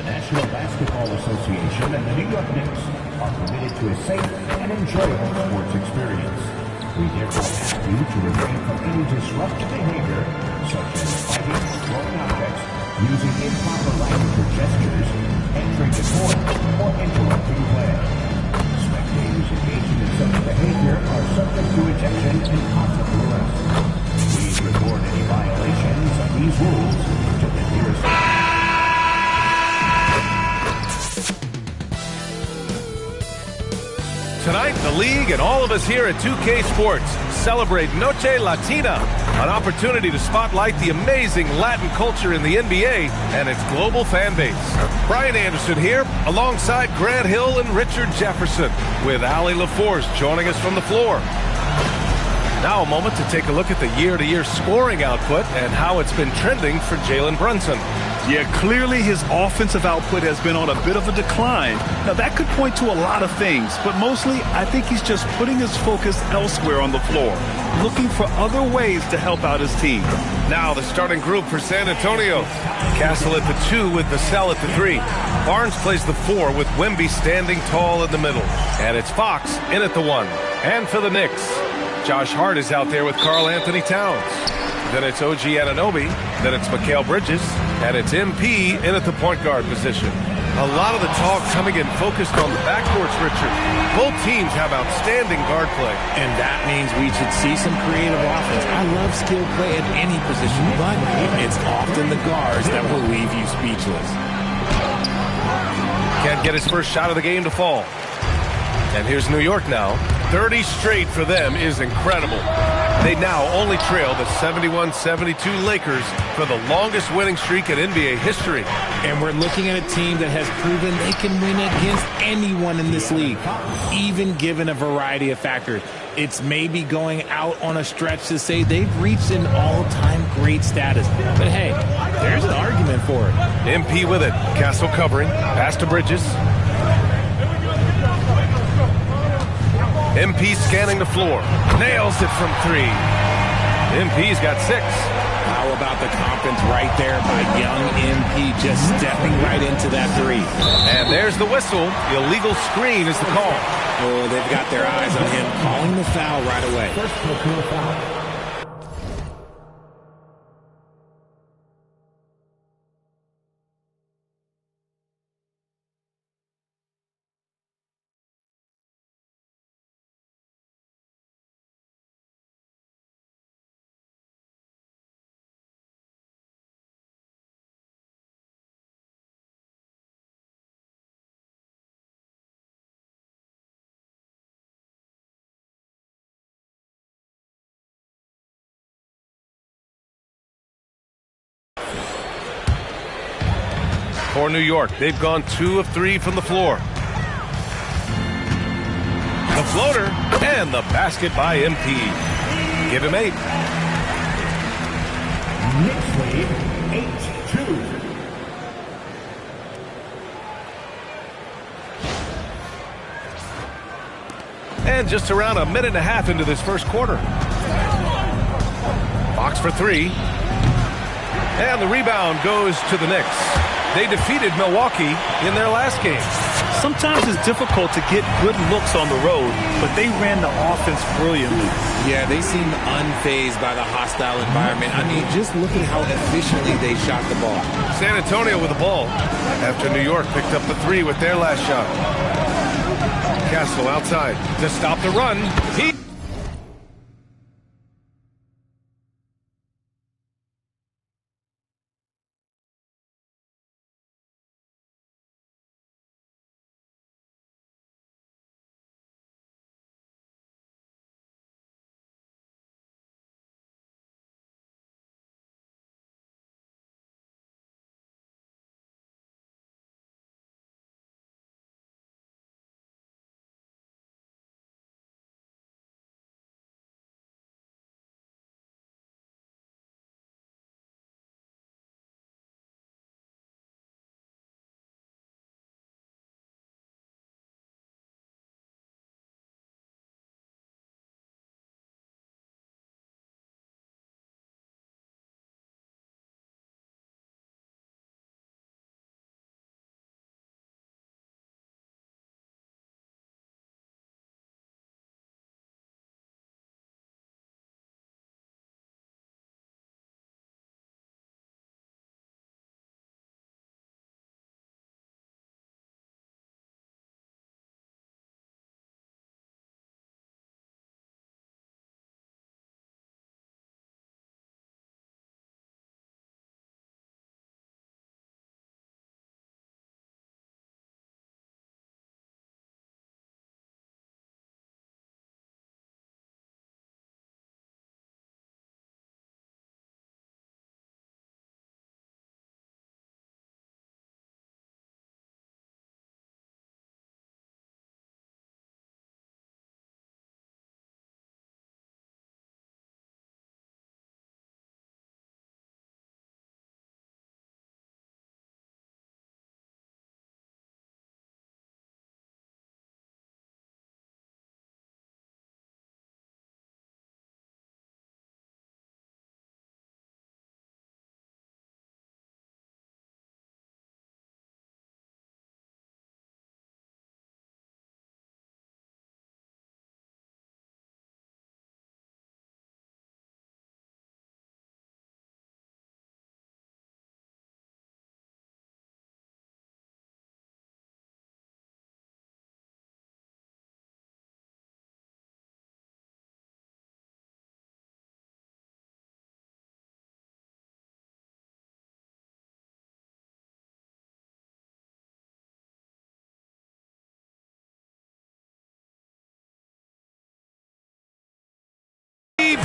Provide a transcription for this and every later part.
The National Basketball Association and the New York Knicks are committed to a safe and enjoyable sports experience. We therefore ask you to refrain from any disruptive behavior, such as fighting, throwing objects, using improper language or gestures, entering the court, or interrupting play. Spectators engaging in such behavior are subject to ejection and possible arrest. Please report any violations of these rules to the nearest... Tonight, the league and all of us here at 2K Sports celebrate Noche Latina, an opportunity to spotlight the amazing Latin culture in the NBA and its global fan base. Brian Anderson here, alongside Grant Hill and Richard Jefferson, with Allie LaForce joining us from the floor. Now a moment to take a look at the year-to-year scoring output and how it's been trending for Jalen Brunson. Yeah, clearly his offensive output has been on a bit of a decline. Now, that could point to a lot of things, but mostly I think he's just putting his focus elsewhere on the floor, looking for other ways to help out his team. Now the starting group for San Antonio. Castle at the 2 with Vassell at the 3. Barnes plays the 4 with Wemby standing tall in the middle. And it's Fox in at the 1. And for the Knicks, Josh Hart is out there with Karl Anthony Towns. Then it's OG Anunoby. Then it's Mikal Bridges. And it's MP in at the point guard position. A lot of the talk coming in focused on the backcourts, Richard. Both teams have outstanding guard play. And that means we should see some creative offense. I love skill play at any position, but it's often the guards that will leave you speechless. Can't get his first shot of the game to fall. And here's New York now. 30 straight for them is incredible. They now only trail the 71-72 Lakers for the longest winning streak in NBA history. And we're looking at a team that has proven they can win against anyone in this league, even given a variety of factors. It's maybe going out on a stretch to say they've reached an all-time great status. But hey, there's an argument for it. MP with it. Castle covering. Pass to Bridges. MP scanning the floor. Nails it from 3. MP's got 6. How about the confidence right there by young MP, just stepping right into that 3. And there's the whistle. Illegal screen is the call. Oh, they've got their eyes on him, calling the foul right away. First personal foul. For New York, they've gone 2 of 3 from the floor. The floater and the basket by MP. Give him 8. Knicks lead 8-2. And just around a minute and a half into this first quarter. Fox for 3. And the rebound goes to the Knicks. They defeated Milwaukee in their last game. Sometimes it's difficult to get good looks on the road, but they ran the offense brilliantly. Yeah, they seem unfazed by the hostile environment. I mean, just look at how efficiently they shot the ball. San Antonio with the ball after New York picked up the 3 with their last shot. Castle outside to stop the run. He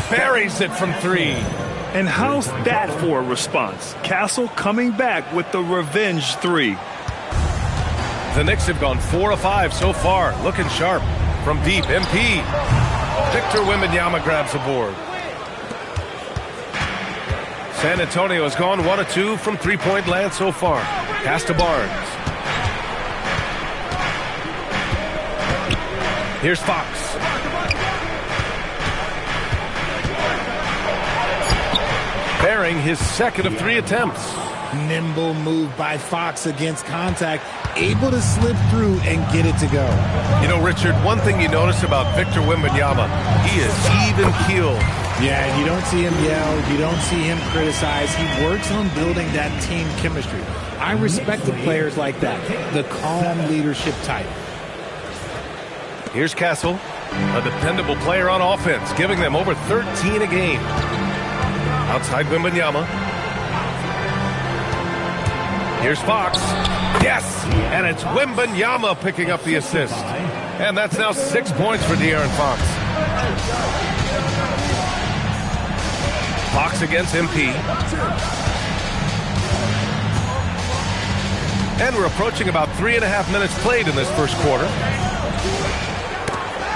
buries it from 3. And how's that for a response? Castle coming back with the revenge 3. The Knicks have gone 4 of 5 so far. Looking sharp. From deep, MP. Victor Wembanyama grabs the board. San Antonio has gone 1 of 2 from three-point land so far. Pass to Barnes. Here's Fox. Bearing his second of 3 attempts. Nimble move by Fox against contact, able to slip through and get it to go. You know, Richard, one thing you notice about Victor Wembanyama, he is even-keeled. Yeah, you don't see him yell, you don't see him criticize. He works on building that team chemistry. I respect the players like that, the calm leadership type. Here's Castle, a dependable player on offense, giving them over 13 a game. Outside Wembanyama. Here's Fox. Yes! And it's Wembanyama picking up the assist. And that's now 6 points for De'Aaron Fox. Fox against MP. And we're approaching about 3.5 minutes played in this first quarter.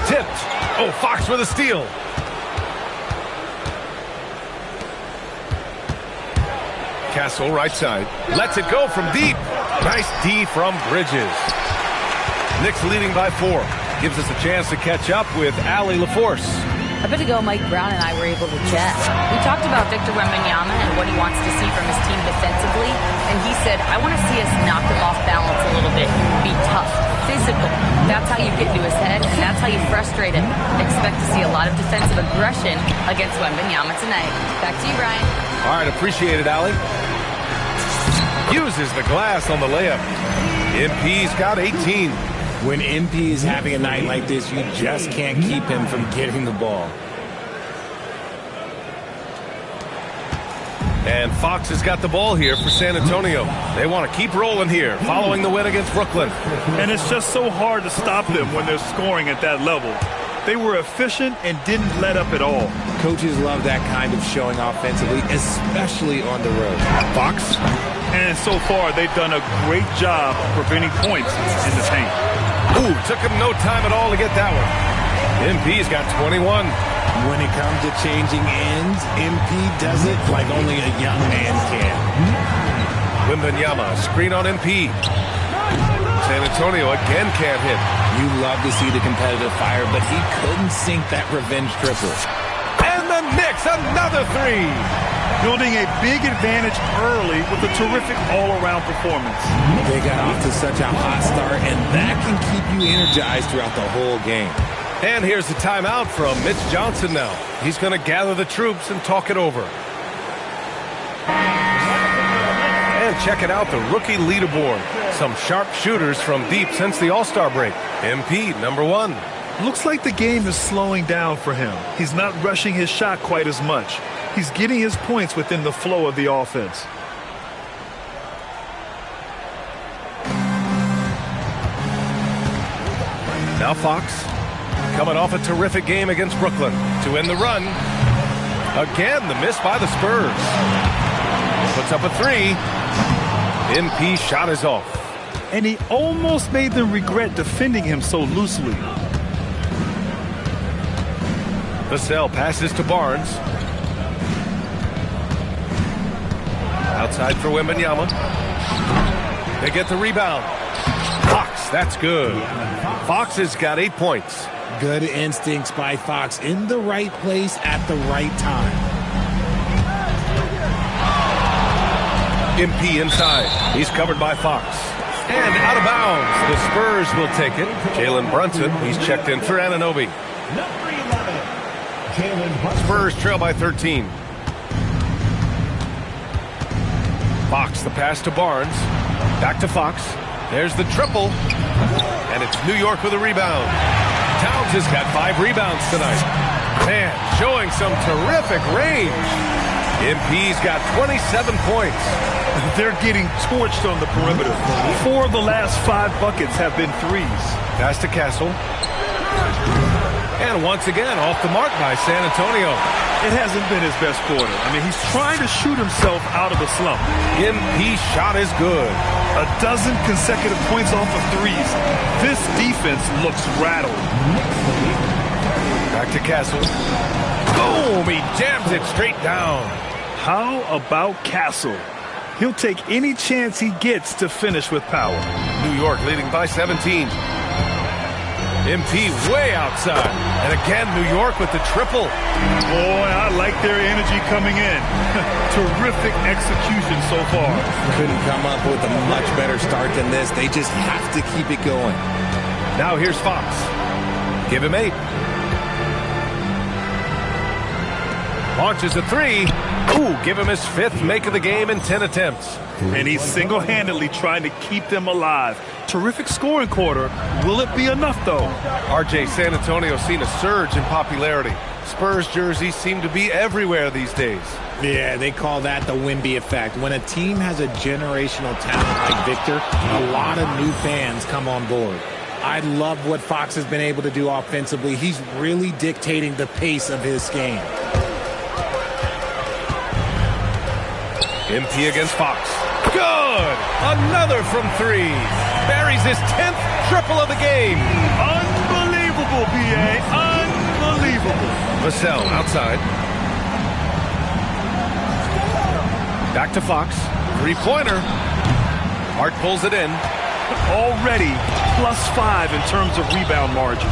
Tipped. Oh, Fox with a steal. Castle, right side. Lets it go from deep. Nice D from Bridges. Knicks leading by 4. Gives us a chance to catch up with Allie LaForce. A bit ago, Mike Brown and I were able to chat. We talked about Victor Wembanyama and what he wants to see from his team defensively, and he said, I want to see us knock him off balance a little bit, be tough, physical. That's how you get into his head, and that's how you frustrate him. Expect to see a lot of defensive aggression against Wembanyama tonight. Back to you, Brian. All right, appreciate it, Allie. Uses the glass on the layup. MP's got 18. When MP is having a night like this, you just can't keep him from getting the ball. And Fox has got the ball here for San Antonio. They want to keep rolling here, following the win against Brooklyn. And it's just so hard to stop them when they're scoring at that level. They were efficient and didn't let up at all. Coaches love that kind of showing offensively, especially on the road. Fox. And so far, they've done a great job preventing points in the paint. Ooh, took him no time at all to get that one. MP's got 21. When it comes to changing ends, MP does it like only a young man can. Wembanyama, screen on MP. San Antonio again can't hit. You love to see the competitive fire, but he couldn't sink that revenge triple. And the Knicks, another 3. Building a big advantage early with a terrific all-around performance. They got off to such a hot start, and that can keep you energized throughout the whole game. And here's the timeout from Mitch Johnson now. He's going to gather the troops and talk it over. And check it out, the rookie leaderboard. Some sharp shooters from deep since the All-Star break. MP, number 1. Looks like the game is slowing down for him. He's not rushing his shot quite as much. He's getting his points within the flow of the offense. Now Fox, coming off a terrific game against Brooklyn to end the run. Again, the miss by the Spurs. Puts up a 3. MP shot is off. And he almost made them regret defending him so loosely. Vassell passes to Barnes. Outside for Wembanyama. They get the rebound. Fox, that's good. Fox has got 8 points. Good instincts by Fox in the right place at the right time. MP inside. He's covered by Fox. And out of bounds. The Spurs will take it. Jalen Brunson, he's checked in for Anunoby. Number 11, Jalen Brunson. Spurs trail by 13. Fox, the pass to Barnes. Back to Fox. There's the triple. And it's New York with a rebound. Towns has got 5 rebounds tonight. Man, showing some terrific range. MP's got 27 points. They're getting torched on the perimeter. 4 of the last 5 buckets have been threes. Pass to Castle. And once again, off the mark by San Antonio. It hasn't been his best quarter. I mean, he's trying to shoot himself out of a slump. MP shot is good. A dozen consecutive points off of threes. This defense looks rattled. Back to Castle. Boom! He jams it straight down. How about Castle? He'll take any chance he gets to finish with power. New York leading by 17. MP way outside. And again, New York with the triple. Boy, I like their energy coming in. Terrific execution so far. Couldn't come up with a much better start than this. They just have to keep it going. Now here's Fox. Give him 8. Launches a 3. Ooh, give him his 5th make of the game in 10 attempts. And he's single-handedly trying to keep them alive. Terrific scoring quarter. Will it be enough, though? RJ, San Antonio's seen a surge in popularity. Spurs jerseys seem to be everywhere these days. Yeah, they call that the Wemby effect. When a team has a generational talent like Victor, a lot of new fans come on board. I love what Fox has been able to do offensively. He's really dictating the pace of his game. MP against Fox. Good! Another from 3. Buries his 10th triple of the game. Unbelievable, PA. Unbelievable. Vassell outside. Back to Fox. 3-pointer. Hart pulls it in. Already +5 in terms of rebound margin.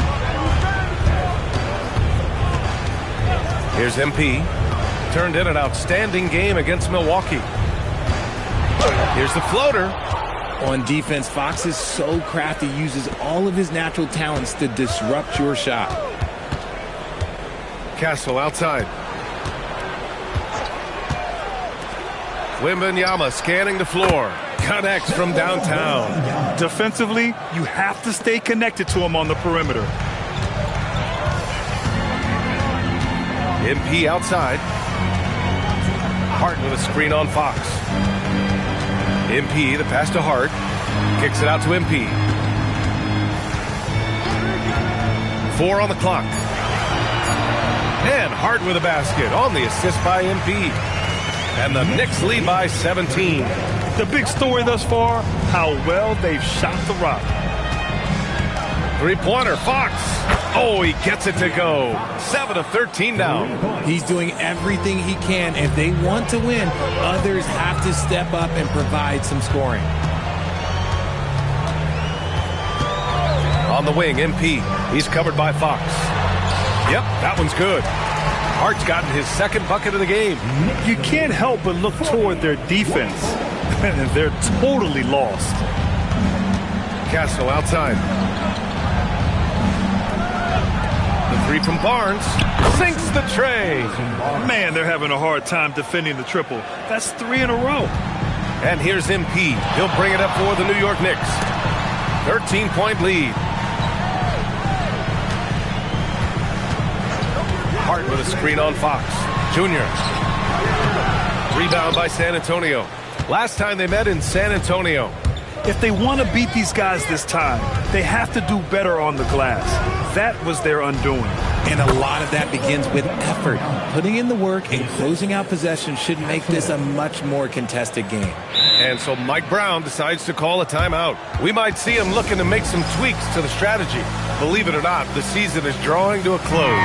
Here's MP. Turned in an outstanding game against Milwaukee. Here's the floater. On defense, Fox is so crafty, uses all of his natural talents to disrupt your shot. Castle outside. Wembanyama scanning the floor. Connects from downtown. Defensively, you have to stay connected to him on the perimeter. MP outside. Hart with a screen on Fox. MP, the pass to Hart. Kicks it out to MP. 4 on the clock. And Hart with a basket on the assist by MP. And the Knicks lead by 17. The big story thus far, how well they've shot the rock. 3-pointer, Fox. Oh, he gets it to go. 7 of 13 now. He's doing everything he can. If they want to win, others have to step up and provide some scoring. On the wing, MP. He's covered by Fox. Yep, that one's good. Hart's gotten his 2nd bucket of the game. You can't help but look toward their defense. They're totally lost. Castle outside. The 3 from Barnes. Sinks the tray. Man, they're having a hard time defending the triple. That's 3 in a row. And here's MP. He'll bring it up for the New York Knicks. 13-point lead. Hart with a screen on Fox. Junior. Rebound by San Antonio. Last time they met in San Antonio. If they want to beat these guys this time, they have to do better on the glass. That was their undoing. And a lot of that begins with effort. Putting in the work and closing out possession should make this a much more contested game. And so Mike Brown decides to call a timeout. We might see him looking to make some tweaks to the strategy. Believe it or not, the season is drawing to a close.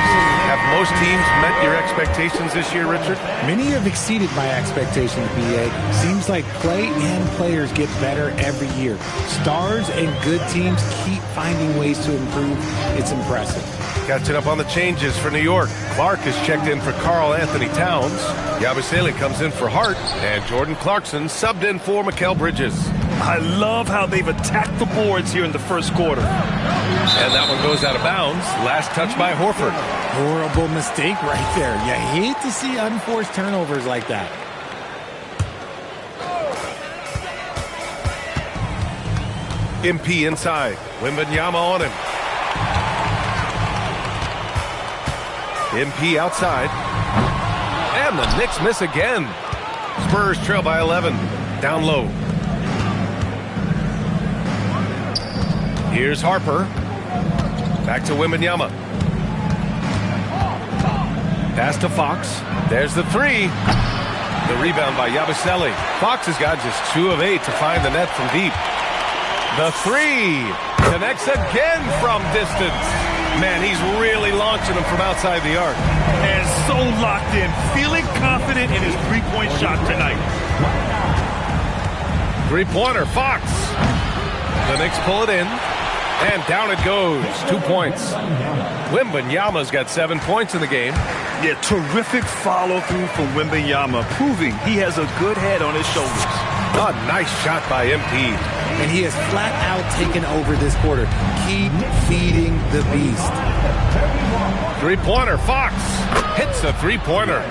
Have most teams met your expectations this year, Richard? Many have exceeded my expectations, BA. Seems like play and players get better every year. Stars and good teams keep finding ways to improve. It's impressive. Catching up on the changes for New York. Clark is checked in for Karl Anthony Towns. Yabusele comes in for Hart. And Jordan Clarkson subbed in for Mikal Bridges. I love how they've attacked the boards here in the first quarter. And that one goes out of bounds. Last touch by Horford. Horrible mistake right there. You hate to see unforced turnovers like that. MP inside. Wembanyama on him. MP outside. And the Knicks miss again. Spurs trail by 11. Down low. Here's Harper. Back to Wembanyama. Pass to Fox. There's the three. The rebound by Yabusele. Fox has got just 2 of 8 to find the net from deep. The three connects again from distance. Man, he's really launching them from outside the arc. And so locked in, feeling confident in his three-point shot tonight. Three-pointer, Fox. The Knicks pull it in, and down it goes. 2 points. Wembanyama's got 7 points in the game. Yeah, terrific follow-through from Wembanyama, proving he has a good head on his shoulders. A nice shot by MP. And he has flat out taken over this quarter. Keep feeding the beast. Three-pointer, Fox. Hits a three-pointer.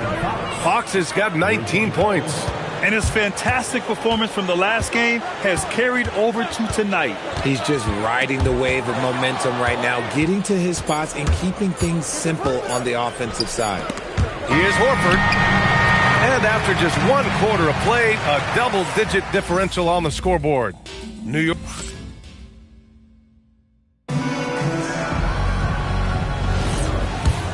Fox has got 19 points. And his fantastic performance from the last game has carried over to tonight. He's just riding the wave of momentum right now, getting to his spots and keeping things simple on the offensive side. Here's Horford. And after just 1 quarter of play, a double-digit differential on the scoreboard. New York.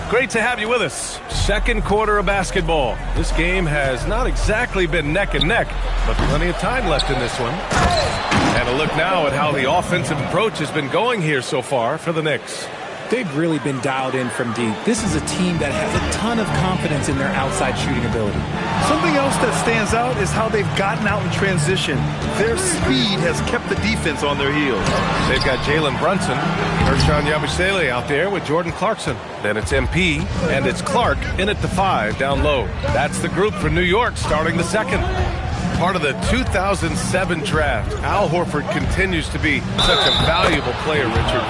Great to have you with us. Second quarter of basketball. This game has not exactly been neck and neck, but plenty of time left in this one. And a look now at how the offensive approach has been going here so far for the Knicks. They've really been dialed in from deep. This is a team that has a ton of confidence in their outside shooting ability. Something else that stands out is how they've gotten out in transition. Their speed has kept the defense on their heels. They've got Jalen Brunson, Hershon Yabusele out there with Jordan Clarkson. Then it's MP, and it's Clark in at the 5 down low. That's the group for New York starting the second. Part of the 2007 draft, Al Horford continues to be such a valuable player, Richard.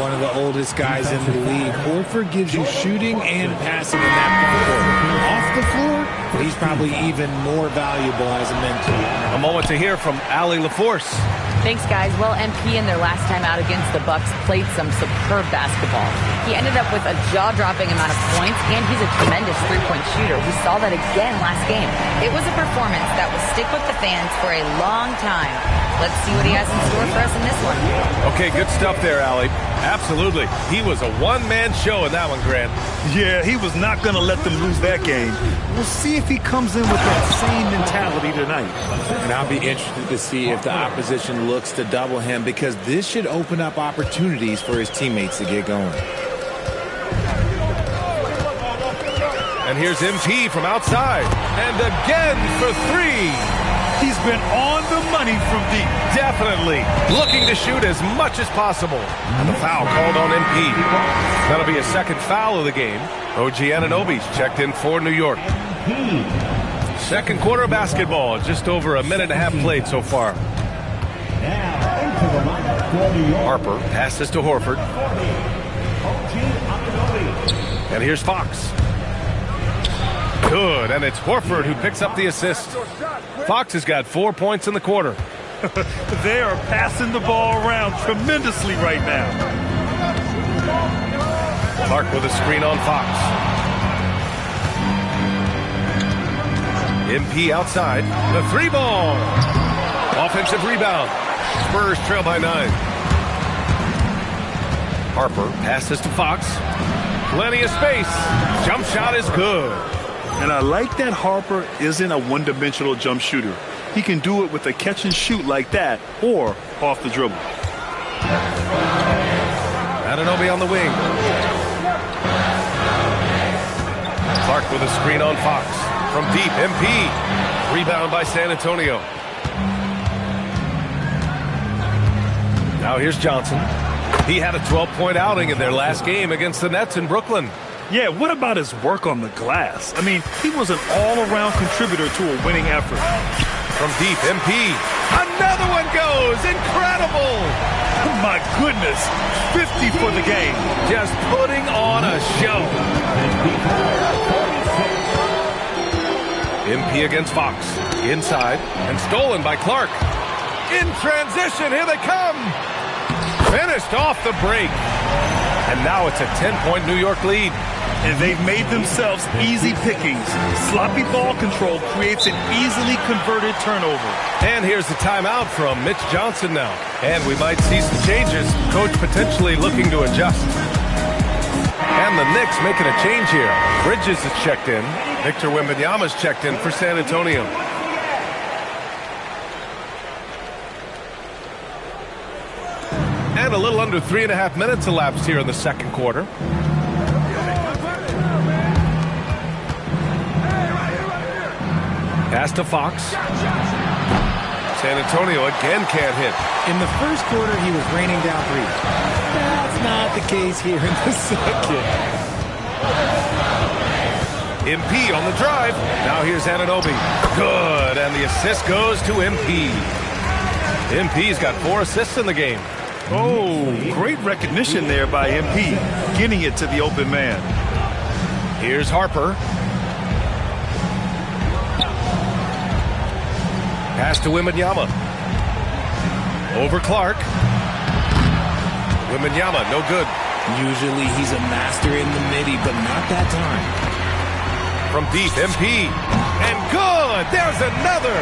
One of the oldest guys in the league. Horford gives you shooting and passing in that front court. Off the floor, he's probably even more valuable as a mentor. A moment to hear from Allie LaForce. Thanks, guys. Well, MP in their last time out against the Bucks played some superb basketball. He ended up with a jaw-dropping amount of points, and he's a tremendous three-point shooter. We saw that again last game. It was a performance that will stick with the fans for a long time. Let's see what he has in store for us in this one. Okay, good stuff there, Allie. Absolutely. He was a one-man show in that one, Grant. Yeah, he was not going to let them lose that game. We'll see if he comes in with that same mentality tonight. And I'll be interested to see if the opposition looks to double him, because this should open up opportunities for his teammates to get going. And here's MP from outside. And again for three. He's been on the money from deep. Definitely looking to shoot as much as possible. And the foul called on MP. That'll be a second foul of the game. OG Anunoby's checked in for New York. Second quarter of basketball. Just over a minute and a half played so far. Harper passes to Horford. And here's Fox. Good, and it's Horford who picks up the assist. Fox has got 4 points in the quarter. They are passing the ball around tremendously right now. Clark with a screen on Fox. MP outside. The three ball. Offensive rebound. Spurs trail by 9. Harper passes to Fox. Plenty of space. Jump shot is good. And I like that Harper isn't a one-dimensional jump shooter. He can do it with a catch and shoot like that or off the dribble. Anunoby on the wing. Clark with a screen on Fox. From deep, MP. Rebound by San Antonio. Now here's Johnson. He had a 12-point outing in their last game against the Nets in Brooklyn. Yeah, what about his work on the glass? I mean, he was an all-around contributor to a winning effort. From deep, MP. Another one goes. Incredible. My goodness. 50 for the game. Just putting on a show. MP against Fox. Inside. And stolen by Clark. In transition. Here they come. Finished off the break. And now it's a 10-point New York lead. And they've made themselves easy pickings. Sloppy ball control creates an easily converted turnover. And here's the timeout from Mitch Johnson now. And we might see some changes. Coach potentially looking to adjust. And the Knicks making a change here. Bridges is checked in. Victor Wembanyama's checked in for San Antonio. And a little under 3.5 minutes elapsed here in the second quarter. Pass to Fox. San Antonio again can't hit. In the first quarter, he was raining down threes. That's not the case here in the second. MP on the drive. Now here's Anunoby. Good, and the assist goes to MP. MP's got 4 assists in the game. Oh, great recognition there by MP, getting it to the open man. Here's Harper. Pass to Wembanyama. Over Clark. Wembanyama, no good. Usually he's a master in the midi, but not that time. From deep, MP. And good! There's another!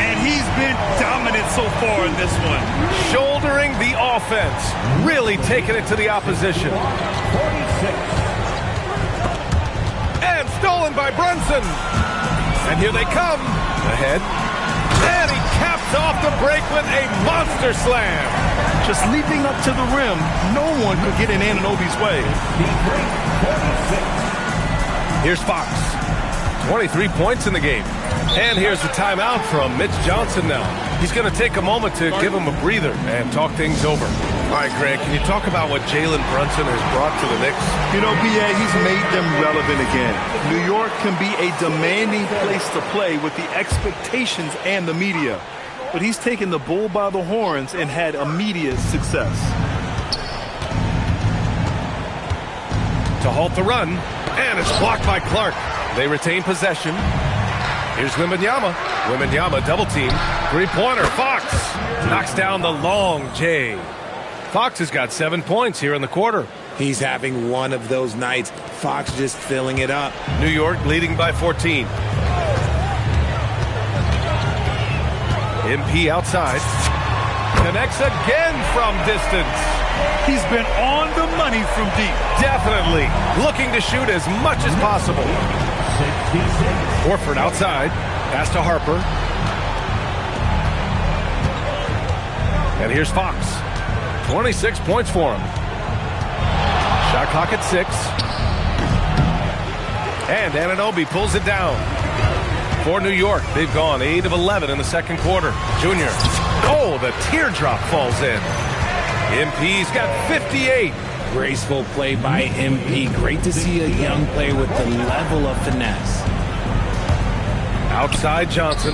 And he's been dominant so far in this one. Shouldering the offense. Really taking it to the opposition. 46. And stolen by Brunson. And here they come. Ahead. And he caps off the break with a monster slam. Just leaping up to the rim, no one could get in Anunoby's way. Here's Fox. 23 points in the game. And here's the timeout from Mitch Johnson now. He's going to take a moment to give him a breather and talk things over. All right, Greg, can you talk about what Jalen Brunson has brought to the Knicks? You know, B.A., he's made them relevant again. New York can be a demanding place to play with the expectations and the media. But he's taken the bull by the horns and had immediate success. To halt the run, and it's blocked by Clark. They retain possession. Here's Wembanyama. Wembanyama double team. Three-pointer. Fox knocks down the long J. Fox has got 7 points here in the quarter. He's having one of those nights. Fox just filling it up. New York leading by 14. MP outside. Connects again from distance. He's been on the money from deep. Definitely looking to shoot as much as possible. Horford outside. Pass to Harper. And here's Fox. 26 points for him. Shot clock at 6. And Anunoby pulls it down. For New York, they've gone 8 of 11 in the second quarter. Junior. Oh, the teardrop falls in. MP's got 58. Graceful play by MP. Great to see a young player with the level of finesse. Outside Johnson.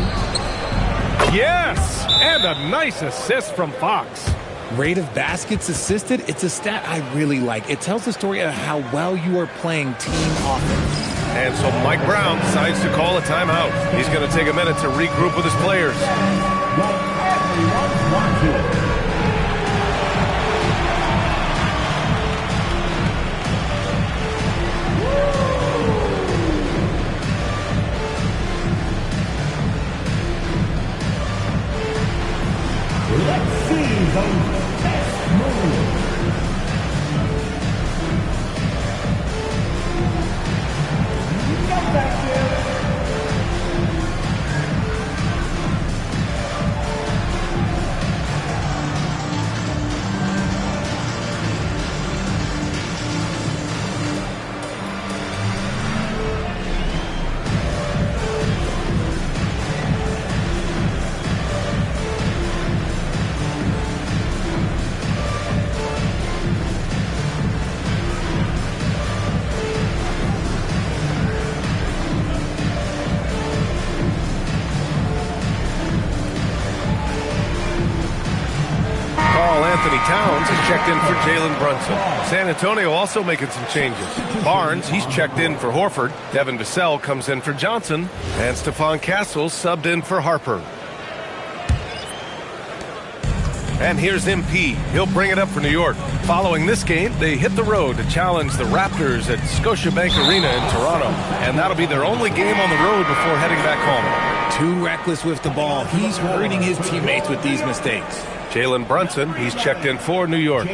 Yes! And a nice assist from Fox. Rate of baskets assisted, it's a stat I really like. It tells the story of how well you are playing team offense. And so Mike Brown decides to call a timeout. He's going to take a minute to regroup with his players. Let's see those best moves. Get back there. Towns is checked in for Jalen Brunson. San Antonio also making some changes. Barnes, he's checked in for Horford. Devin Vassell comes in for Johnson. And Stephon Castle subbed in for Harper. And here's MP. He'll bring it up for New York. Following this game, they hit the road to challenge the Raptors at Scotiabank Arena in Toronto. And that'll be their only game on the road before heading back home. Too reckless with the ball. He's hurting his teammates with these mistakes. Jalen Brunson, he's checked in for New York.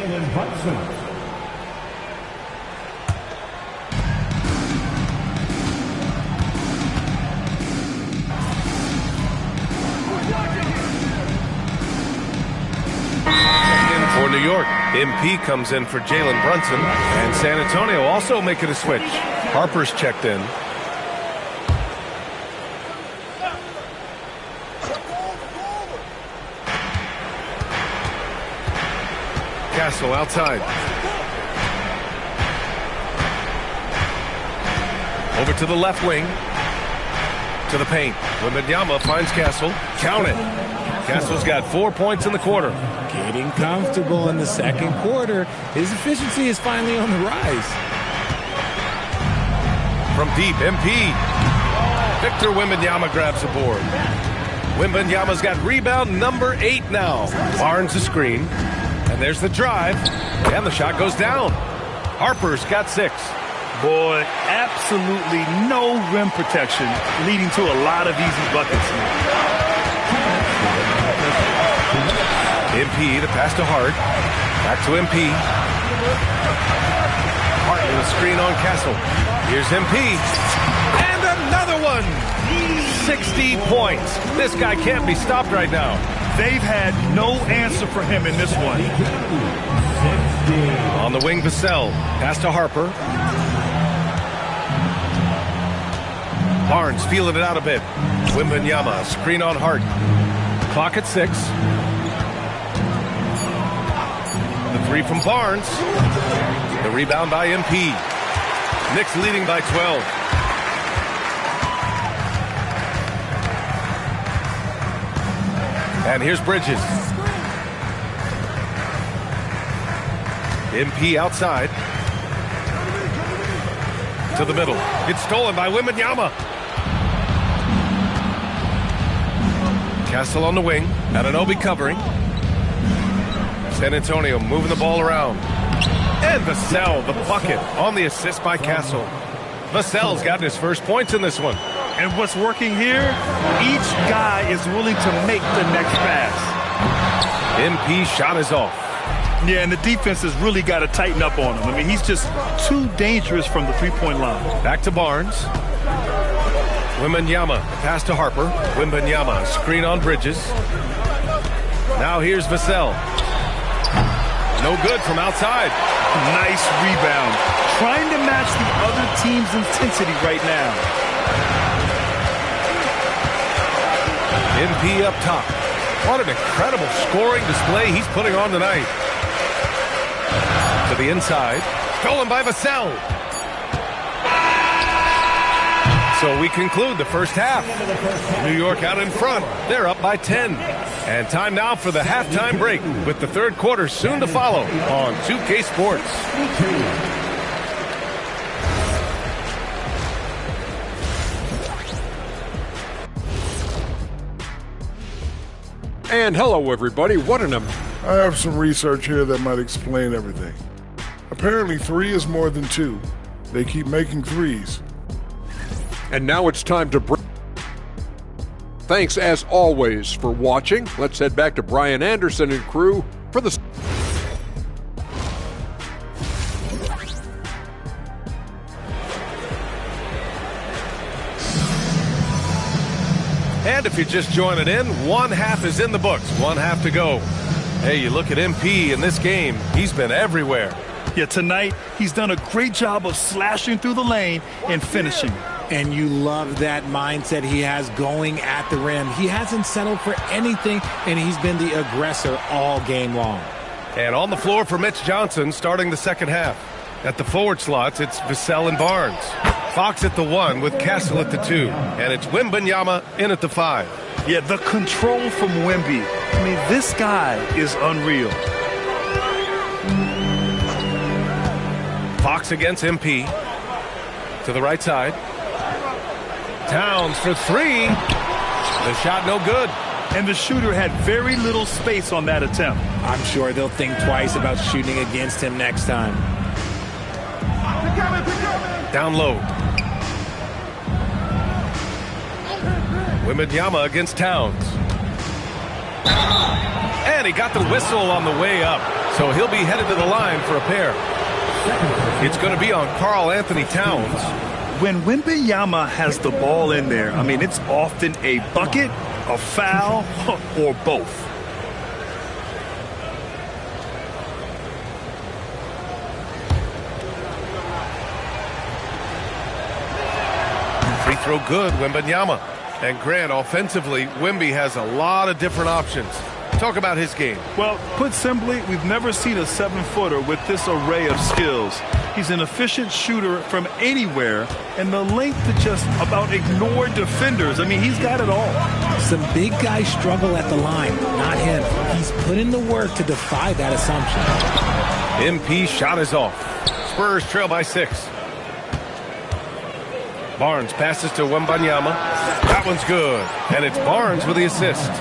New York. MP comes in for Jalen Brunson. And San Antonio also making a switch. Harper's checked in. Castle outside. Over to the left wing. To the paint. Wembanyama finds Castle. Count it. Castle's got 4 points in the quarter. Getting comfortable in the second quarter. His efficiency is finally on the rise. From deep, MP. Victor Wembanyama grabs the board. Wembanyama's got rebound number 8 now. Barnes the screen. And there's the drive. And the shot goes down. Harper's got 6. Boy, absolutely no rim protection, leading to a lot of easy buckets. MP, the pass to Hart. Back to MP. Hart with a screen on Castle. Here's MP. And another one! 60 points. This guy can't be stopped right now. They've had no answer for him in this one. On the wing, Vassell. Pass to Harper. Barnes feeling it out a bit. Wembanyama, screen on Hart. Clock at 6. The 3 from Barnes. The rebound by MP. Knicks leading by 12. And here's Bridges. MP outside. To the middle. It's stolen by Wembanyama. Castle on the wing. Anunoby covering. San Antonio moving the ball around. And Vassell, the bucket, on the assist by Castle. Vassell's gotten his first points in this one. And what's working here, each guy is willing to make the next pass. MP shot is off. Yeah, and the defense has really got to tighten up on him. I mean, he's just too dangerous from the three-point line. Back to Barnes. Wembanyama, pass to Harper. Wembanyama, screen on Bridges. Now here's Vassell. No good from outside. Nice rebound. Trying to match the other team's intensity right now. MP up top. What an incredible scoring display he's putting on tonight. To the inside. Stolen by Vassell. So we conclude the first half. New York out in front. They're up by 10. And time now for the halftime break with the third quarter soon to follow on 2K Sports. And hello, everybody. I have some research here that might explain everything. Apparently, 3 is more than 2. They keep making 3s. And now it's time to break. Thanks, as always, for watching. Let's head back to Brian Anderson and crew for the... And if you're just joining in, one half is in the books, one half to go. Hey, you look at MP in this game, he's been everywhere. Yeah, tonight, he's done a great job of slashing through the lane and finishing. And you love that mindset he has going at the rim. He hasn't settled for anything, and he's been the aggressor all game long. And on the floor for Mitch Johnson starting the second half. At the forward slots, it's Vassell and Barnes. Fox at the 1 with Castle at the 2. And it's Wembanyama in at the 5. Yeah, the control from Wemby. I mean, this guy is unreal. Fox against MP. To the right side. Towns for 3. The shot no good. And the shooter had very little space on that attempt. I'm sure they'll think twice about shooting against him next time. Down low. Wembanyama against Towns. And he got the whistle on the way up. So he'll be headed to the line for a pair. It's going to be on Karl Anthony Towns. When Wembanyama has the ball in there, I mean, it's often a bucket, a foul, or both. throw good, Wembanyama. And Grant, offensively, Wemby has a lot of different options. Talk about his game. Well, put simply, we've never seen a 7-footer with this array of skills. He's an efficient shooter from anywhere, and the length to just about ignore defenders. I mean, he's got it all. Some big guys struggle at the line, not him. He's put in the work to defy that assumption. MP shot is off. Spurs trail by 6. Barnes passes to Wembanyama. That one's good. And it's Barnes with the assist.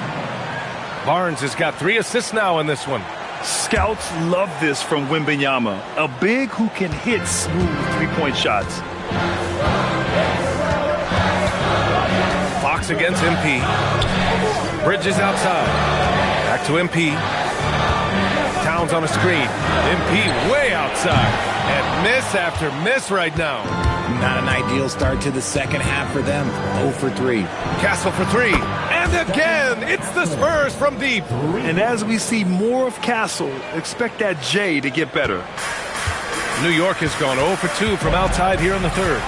Barnes has got 3 assists now in this one. Scouts love this from Wembanyama, a big who can hit smooth three-point shots. Fox against MP. Bridges outside. Back to MP. Towns on a screen. MP way outside. And miss after miss right now. Not an ideal start to the second half for them. 0 for 3. Castle for 3. And again, it's the Spurs from deep. And as we see more of Castle, expect that J to get better. New York has gone 0 for 2 from outside here in the third.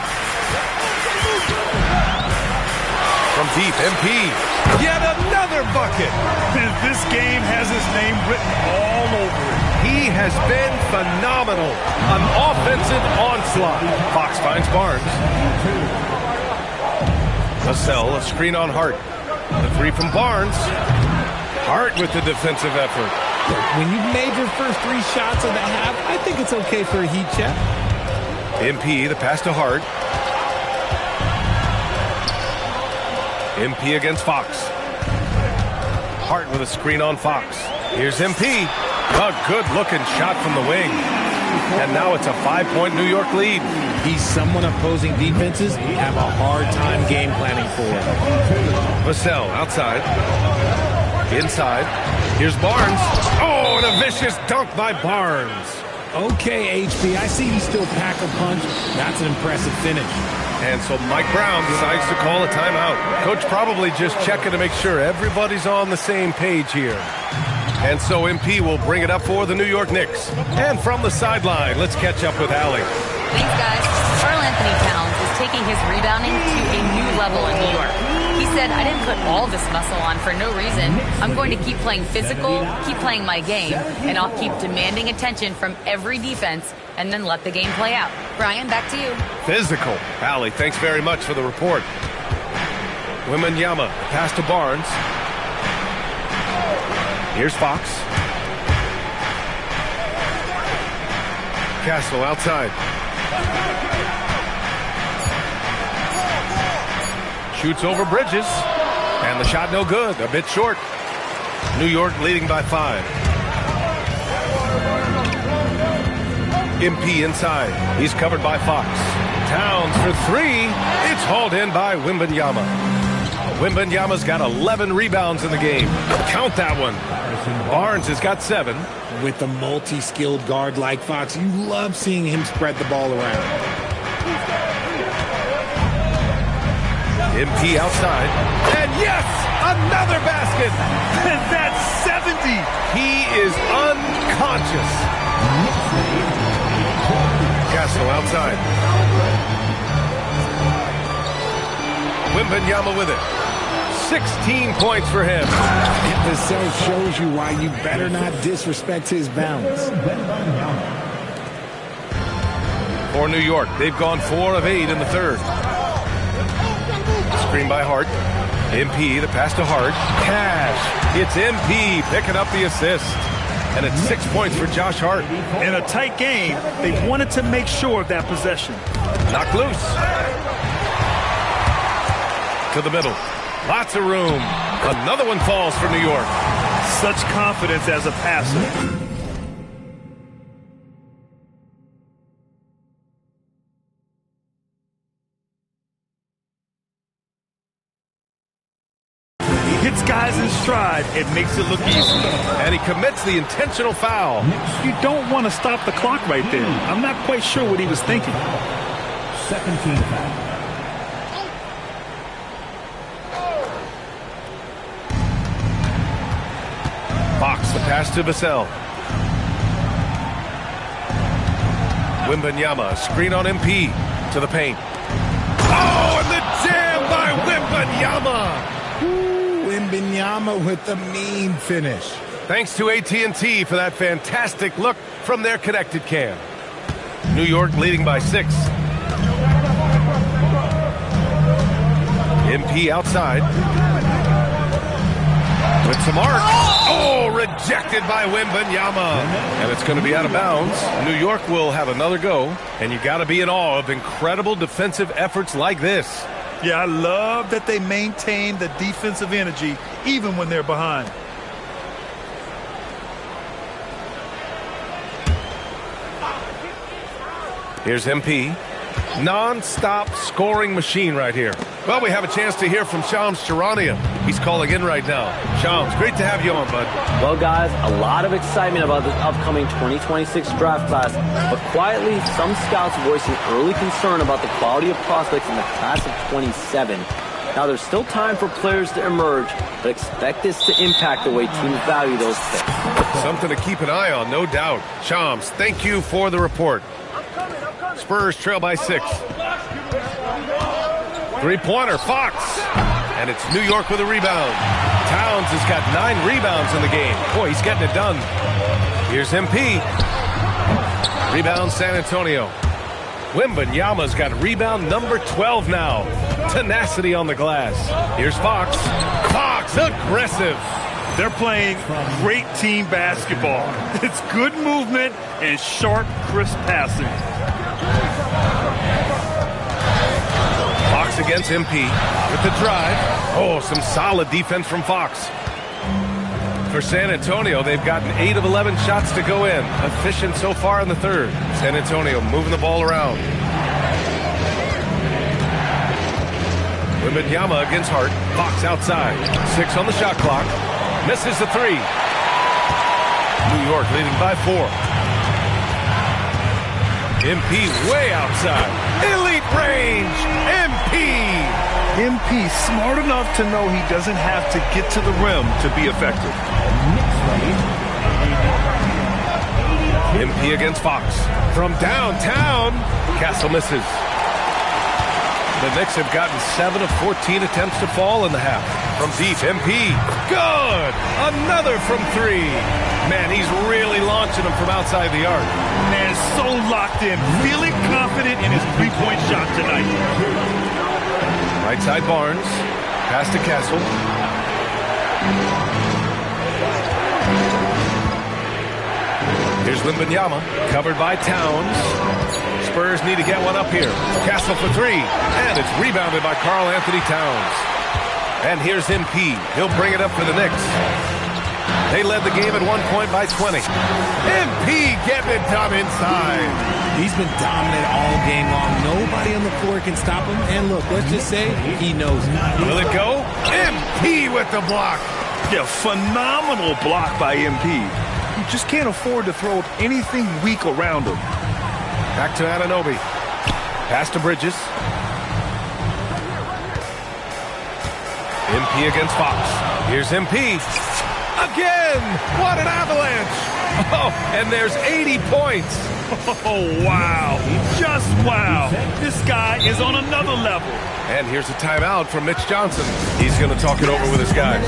From deep, MP. Yet another bucket. This game has his name written all over it. He has been phenomenal. An offensive onslaught. Fox finds Barnes. Vassell, a screen on Hart. The 3 from Barnes. Hart with the defensive effort. When you've made your first 3 shots of the half, I think it's okay for a heat check. MP, the pass to Hart. MP against Fox. Hart with a screen on Fox. Here's MP. A good-looking shot from the wing. And now it's a 5-point New York lead. He's someone opposing defenses have a hard time game planning for. Vassell outside. Inside. Here's Barnes. Oh, and a vicious dunk by Barnes. Okay, HB, I see you still pack a punch. That's an impressive finish. And so Mike Brown decides to call a timeout. Coach probably just checking to make sure everybody's on the same page here. And so MP will bring it up for the New York Knicks. And from the sideline, let's catch up with Allie. Thanks, guys. Karl Anthony Towns is taking his rebounding to a new level in New York. He said, I didn't put all this muscle on for no reason. I'm going to keep playing physical, keep playing my game, and I'll keep demanding attention from every defense and then let the game play out. Brian, back to you. Physical. Allie, thanks very much for the report. Wembanyama, pass to Barnes. Here's Fox. Castle outside. Shoots over Bridges. And the shot no good. A bit short. New York leading by 5. MP inside. He's covered by Fox. Towns for 3. It's hauled in by Wembanyama. Wembanyama's got 11 rebounds in the game. Count that one. Barnes has got 7. With a multi-skilled guard like Fox, you love seeing him spread the ball around. MP outside. And yes, another basket. And that's 70. He is unconscious. Castle outside. Wembanyama with it. 16 points for him. This shows you why you better not disrespect his bounds. For New York, they've gone 4 of 8 in the third. Screen by Hart. MP, the pass to Hart. Cash. It's MP picking up the assist. And it's 6 points for Josh Hart. In a tight game, they wanted to make sure of that possession. Knocked loose. To the middle. Lots of room. Another one falls for New York. Such confidence as a passer. He hits guys in stride. It makes it look easy. And he commits the intentional foul. You don't want to stop the clock right there. I'm not quite sure what he was thinking. Second team foul. Fox, the pass to Vassell. Wembanyama, screen on MP to the paint. Oh, and the jam Wembanyama. Ooh, Wembanyama with the mean finish. Thanks to AT&T for that fantastic look from their connected cam. New York leading by 6. MP outside. With some arc. Oh, rejected by Wembanyama. And it's going to be out of bounds. New York will have another go. And you got to be in awe of incredible defensive efforts like this. Yeah, I love that they maintain the defensive energy even when they're behind. Here's MP. Non-stop scoring machine right here. Well, we have a chance to hear from Shams Charania. He's calling in right now. Shams, great to have you on, bud. Well, guys, a lot of excitement about this upcoming 2026 draft class, but quietly, some scouts voicing early concern about the quality of prospects in the class of 27. Now, there's still time for players to emerge, but expect this to impact the way teams value those picks. Something to keep an eye on, no doubt. Shams, thank you for the report. Spurs trail by 6. Three-pointer, Fox. And it's New York with a rebound. Towns has got 9 rebounds in the game. Boy, he's getting it done. Here's MP. Rebound, San Antonio. Wembanyama's got rebound number 12 now. Tenacity on the glass. Here's Fox. Fox, aggressive. They're playing great team basketball. It's good movement and sharp, crisp passing. Fox against MP with the drive. Oh, some solid defense from Fox. For San Antonio, they've gotten 8 of 11 shots to go in. Efficient so far in the third. San Antonio moving the ball around. Wembanyama against Hart. Fox outside. 6 on the shot clock. Misses the 3. New York leading by 4. MP way outside. Elite range. MP smart enough to know he doesn't have to get to the rim to be effective. MP against Fox. From downtown. Castle misses. The Knicks have gotten 7 of 14 attempts to fall in the half. From deep, MP. Good! Another from 3. Man, he's really launching them from outside the arc. Man, so locked in, feeling confident in his three-point shot tonight. Right side Barnes. Pass to Castle. Here's Wembanyama. Covered by Towns. Spurs need to get one up here. Castle for 3. And it's rebounded by Karl Anthony Towns. And here's MP. He'll bring it up for the Knicks. They led the game at one point by 20. MP getting it done inside. He's been dominant all game long. Nobody on the floor can stop him. And look, let's just say he knows it. Will it go? MP with the block. Yeah, phenomenal block by MP. You just can't afford to throw anything weak around him. Back to Anunoby. Pass to Bridges. MP against Fox. Here's MP. Again! What an avalanche! Oh, and there's 80 points. Oh, wow. Just wow. This guy is on another level. And here's a timeout from Mitch Johnson. He's going to talk it over with his guys.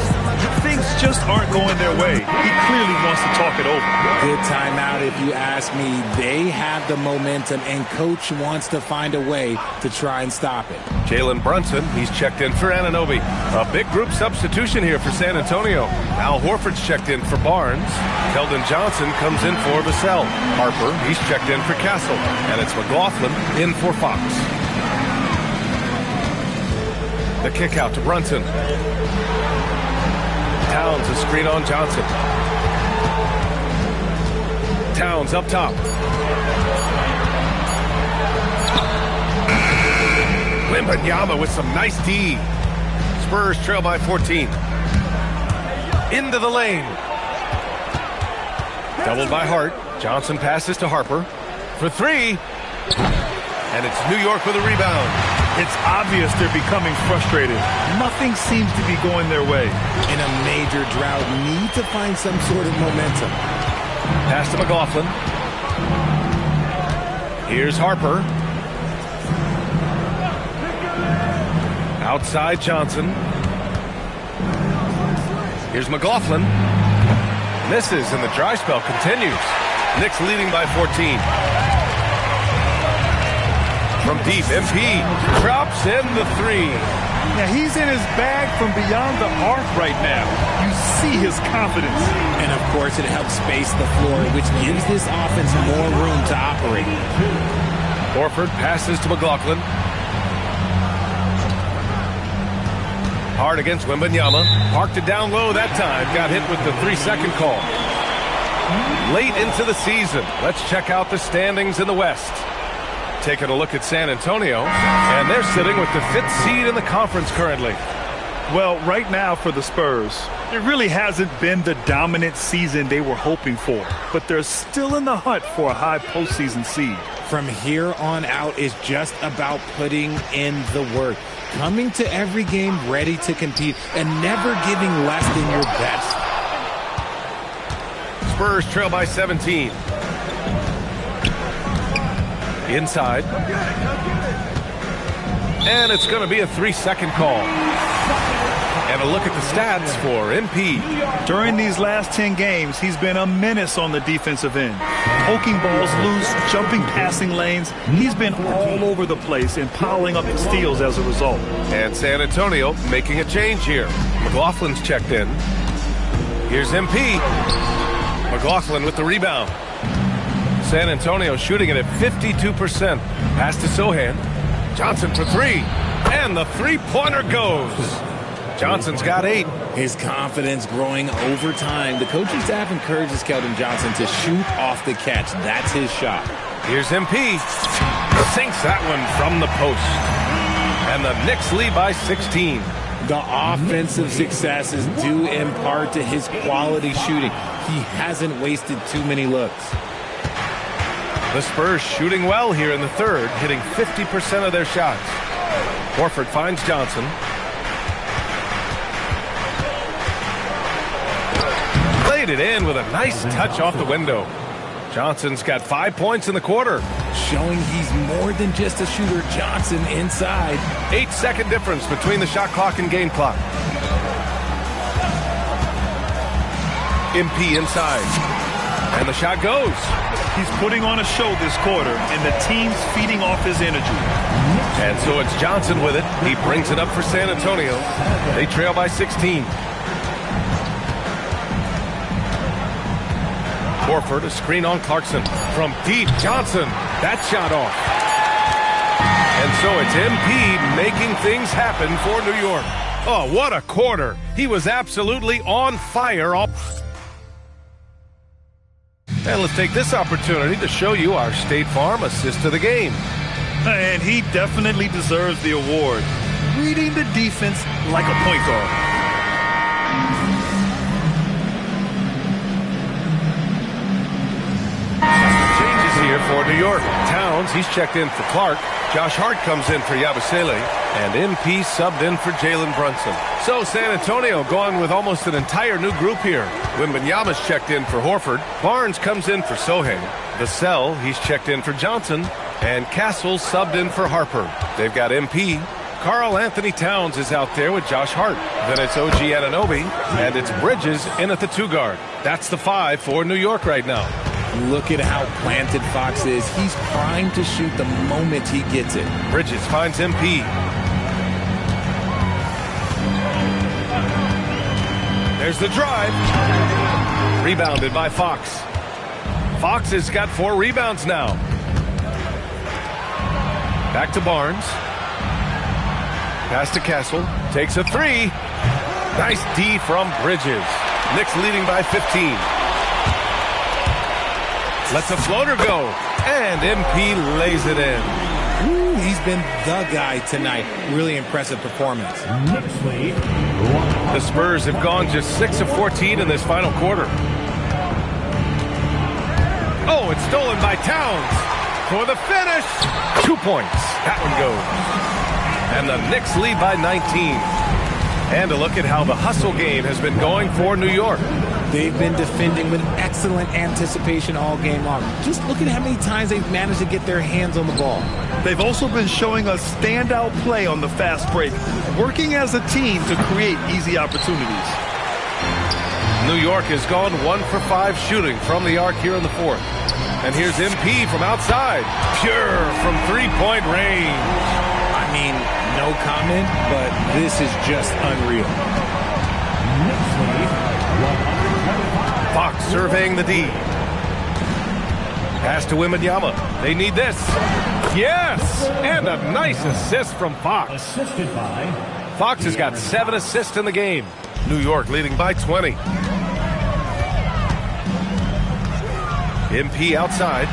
Things just aren't going their way. He clearly wants to talk it over. Good timeout if you ask me. They have the momentum, and Coach wants to find a way to try and stop it. Jalen Brunson, he's checked in for Anunoby. A big group substitution here for San Antonio. Al Horford's checked in for Barnes. Keldon Johnson comes in for Vassell. Harper, he's checked in for Castle. And it's McLaughlin in for Fox. The kick out to Brunson. Towns a screen on Johnson. Towns up top. Wembanyama with some nice D. Spurs trail by 14. Into the lane. Doubled by Hart. Johnson passes to Harper. For 3. And it's New York with a rebound. It's obvious they're becoming frustrated. Nothing seems to be going their way. In a major drought, need to find some sort of momentum. Pass to McLaughlin. Here's Harper. Outside Johnson. Here's McLaughlin. Misses, and the dry spell continues. Knicks leading by 14. From deep, MP drops in the three. Now, he's in his bag from beyond the arc right now. You see his confidence. And, of course, it helps space the floor, which gives this offense more room to operate. Horford passes to McLaughlin. Hard against Wembanyama. Parked it down low that time. Got hit with the 3-second call. Late into the season, let's check out the standings in the West. Taking a look at San Antonio, and they're sitting with the 5th seed in the conference currently. Well, right now for the Spurs, it really hasn't been the dominant season they were hoping for, but they're still in the hunt for a high postseason seed. From here on out is just about putting in the work, coming to every game ready to compete, and never giving less than your best. Spurs trail by 17. Inside. And it's going to be a 3-second call. And a look at the stats for MP. During these last 10 games, he's been a menace on the defensive end. Poking balls loose, jumping passing lanes. He's been all over the place and piling up the steals as a result. And San Antonio making a change here. McLaughlin's checked in. Here's MP. McLaughlin with the rebound. San Antonio shooting it at 52%. Pass to Sohan. Johnson for 3. And the three-pointer goes. Johnson's got 8. His confidence growing over time. The coaching staff encourages Keldon Johnson to shoot off the catch. That's his shot. Here's MP. Sinks that one from the post. And the Knicks lead by 16. The offensive success is due in part to his quality shooting. He hasn't wasted too many looks. The Spurs shooting well here in the third, hitting 50% of their shots. Horford finds Johnson. Played it in with a nice touch off the window. Johnson's got 5 points in the quarter. Showing he's more than just a shooter. Johnson inside. 8-second difference between the shot clock and game clock. MP inside. And the shot goes. He's putting on a show this quarter, and the team's feeding off his energy. And so it's Johnson with it. He brings it up for San Antonio. They trail by 16. Horford, a screen on Clarkson. From deep, Johnson. That shot off. And so it's MP making things happen for New York. Oh, what a quarter. He was absolutely on fire. And let's take this opportunity to show you our State Farm assist of the game. And he definitely deserves the award. Reading the defense like a point guard. Changes here for New York. Towns, he's checked in for Clark. Josh Hart comes in for Yabusele. And MP subbed in for Jalen Brunson. So San Antonio going with almost an entire new group here. Wembanyama's checked in for Horford. Barnes comes in for Sohan. Vassell, he's checked in for Johnson. And Castle subbed in for Harper. They've got MP. Karl Anthony Towns is out there with Josh Hart. Then it's OG Anunoby. And it's Bridges in at the 2 guard. That's the 5 for New York right now. Look at how planted Fox is. He's primed to shoot the moment he gets it. Bridges finds MP. There's the drive. Rebounded by Fox. Fox has got 4 rebounds now. Back to Barnes. Pass to Castle. Takes a 3. Nice D from Bridges. Knicks leading by 15. Lets a floater go. And MP lays it in. Ooh, he's been the guy tonight. Really impressive performance. The Spurs have gone just 6 of 14 in this final quarter. Oh, it's stolen by Towns. For the finish. 2 points. That one goes. And the Knicks lead by 19. And a look at how the hustle game has been going for New York. They've been defending with excellent anticipation all game long. Just look at how many times they've managed to get their hands on the ball. They've also been showing us standout play on the fast break, working as a team to create easy opportunities. New York has gone 1 for 5 shooting from the arc here in the fourth. And here's MP from outside. Pure from three-point range. I mean, no comment, but this is just unreal. Fox surveying the D. Pass to Wembanyama. They need this. Yes! And a nice assist from Fox. Assisted by Fox has got 7 assists in the game. New York leading by 20. MP outside.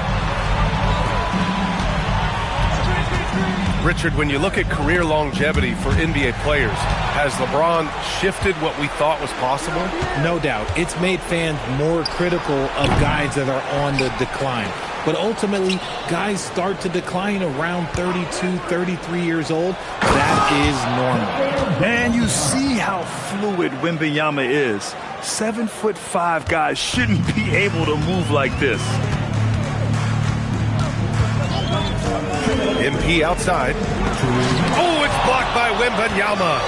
Richard, when you look at career longevity for NBA players, has LeBron shifted what we thought was possible? No doubt. It's made fans more critical of guys that are on the decline. But ultimately, guys start to decline around 32, 33 years old. That is normal. And you see how fluid Wembanyama is. 7'5" guys shouldn't be able to move like this. MP outside. Oh, it's blocked by Wembanyama.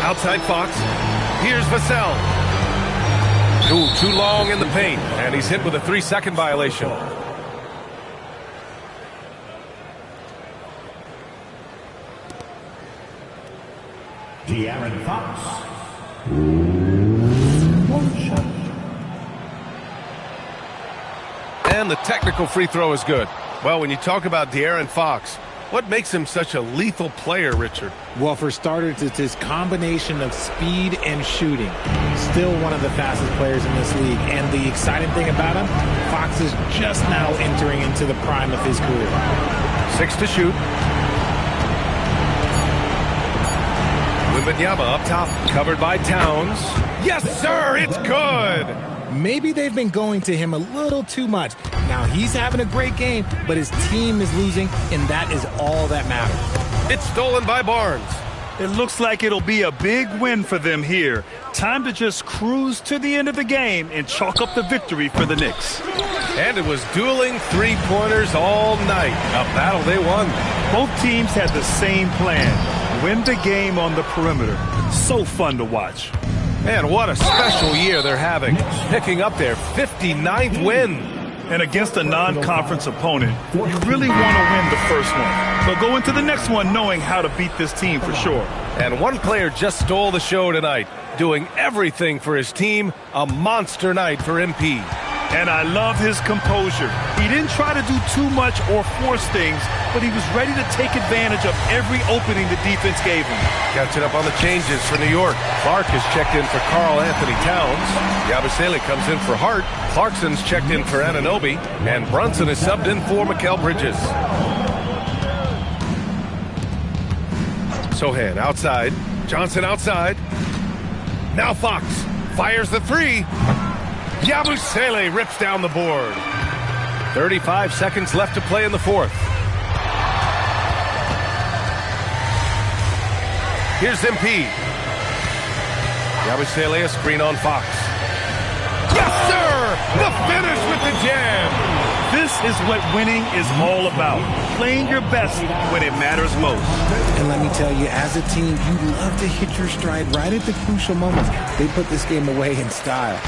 Outside Fox. Here's Vassell. Too long in the paint, and he's hit with a 3-second violation. De'Aaron Fox. And the technical free throw is good. Well, when you talk about De'Aaron Fox, what makes him such a lethal player, Richard? Well, for starters, it's his combination of speed and shooting. Still one of the fastest players in this league. And the exciting thing about him, Fox is just now entering into the prime of his career. 6 to shoot. Wembanyama up top, covered by Towns. Yes, sir, it's good. Maybe they've been going to him a little too much. Now he's having a great game, but his team is losing, and that is all that matters. It's stolen by Barnes. It looks like it'll be a big win for them here. Time to just cruise to the end of the game and chalk up the victory for the Knicks. And it was dueling three-pointers all night. A battle they won. Both teams had the same plan. Win the game on the perimeter. So fun to watch. Man, what a special year they're having. Picking up their 59th win. And against a non-conference opponent, you really want to win the first one. So go into the next one knowing how to beat this team for sure. And one player just stole the show tonight, doing everything for his team. A monster night for MP. And I love his composure. He didn't try to do too much or force things, but he was ready to take advantage of every opening the defense gave him. Catching up on the changes for New York. Clark is checked in for Karl Anthony Towns. Yabusele comes in for Hart. Clarkson's checked in for Anunoby. And Brunson is subbed in for Mikal Bridges. Sohan outside. Johnson outside. Now Fox fires the three. Yabusele rips down the board. 35 seconds left to play in the fourth. Here's MP. Yabusele a screen on Fox. Yes, sir! The finish with the jam. This is what winning is all about. Playing your best when it matters most. And let me tell you, as a team, you love to hit your stride right at the crucial moments. They put this game away in style.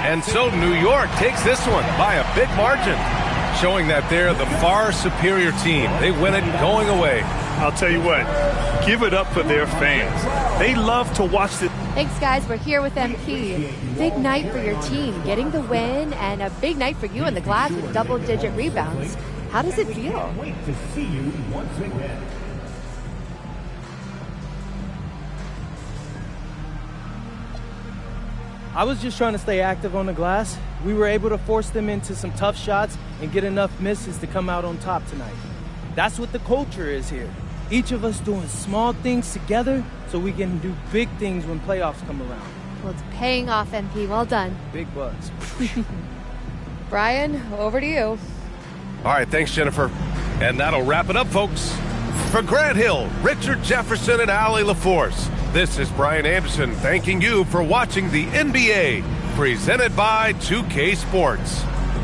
And so New York takes this one by a big margin, showing that they're the far superior team. They win it going away. I'll tell you what, give it up for their fans. They love to watch the... Thanks, guys. We're here with MP. Big night for your team, getting the win, and a big night for you in the glass with double-digit rebounds. How does it feel? Wait to see you once again. I was just trying to stay active on the glass. We were able to force them into some tough shots and get enough misses to come out on top tonight. That's what the culture is here. Each of us doing small things together so we can do big things when playoffs come around. Well, it's paying off, MP. Well done. Big bucks. Brian, over to you. All right, thanks, Jennifer. And that'll wrap it up, folks. For Grant Hill, Richard Jefferson, and Allie LaForce, this is Brian Anderson thanking you for watching the NBA, presented by 2K Sports.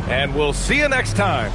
And we'll see you next time.